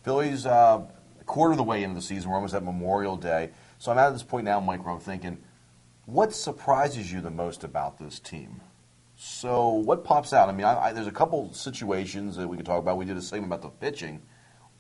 Phillies, quarter of the way into the season. We're almost at Memorial Day. So I'm at this point now, Mike, where I'm thinking, what surprises you the most about this team? So what pops out? I mean, there's a couple situations that we can talk about. We did a segment about the pitching.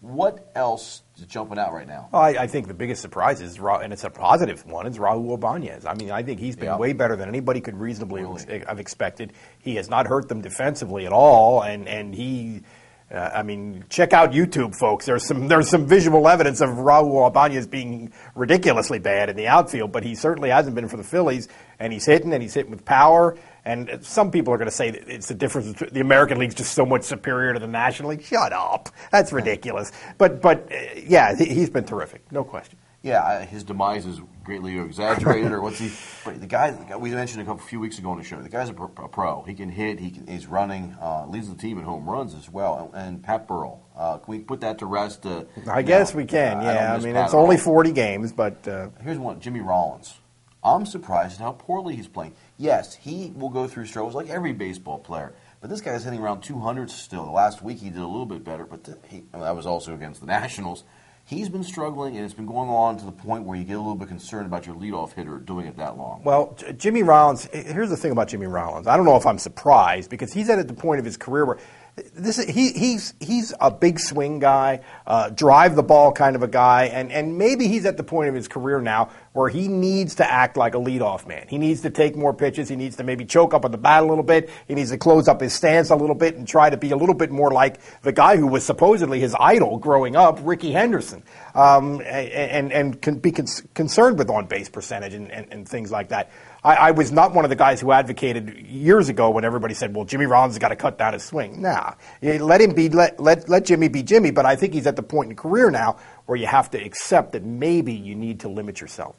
What else is jumping out right now? Well, I think the biggest surprise is, and it's a positive one, is Raul Ibanez. I mean, I think he's been way better than anybody could reasonably have expected. He has not hurt them defensively at all, and he, I mean, check out YouTube, folks. There's some visual evidence of Raul Ibanez being ridiculously bad in the outfield, but he certainly hasn't been for the Phillies, and he's hitting with power. And some people are going to say that it's the difference. The American League's just so much superior to the National League. Shut up. That's ridiculous. But yeah, he's been terrific. No question. Yeah, his demise is greatly exaggerated, or what's he? The guy we mentioned a few weeks ago on the show. The guy's a pro. He can hit. He's running. Leads the team in home runs as well. And Pat Burrell. Can we put that to rest? I guess we can. Yeah, I mean, it's only 40 games, but here's one: Jimmy Rollins. I'm surprised at how poorly he's playing. Yes, he will go through struggles like every baseball player, but this guy's hitting around 200 still. Last week he did a little bit better, but that was also against the Nationals. He's been struggling, and it's been going on to the point where you get a little bit concerned about your leadoff hitter doing it that long. Well, Jimmy Rollins, here's the thing about Jimmy Rollins. I don't know if I'm surprised, because he's at the point of his career where he's a big swing guy, drive the ball kind of a guy, and maybe he's at the point of his career now where he needs to act like a leadoff man. He needs to take more pitches. He needs to maybe choke up on the bat a little bit. He needs to close up his stance a little bit and try to be a little bit more like the guy who was supposedly his idol growing up, Ricky Henderson, and can be concerned with on-base percentage and things like that. I was not one of the guys who advocated years ago when everybody said, well, Jimmy Rollins has got to cut down his swing. Nah, let Jimmy be Jimmy, but I think he's at the point in career now where you have to accept that maybe you need to limit yourself.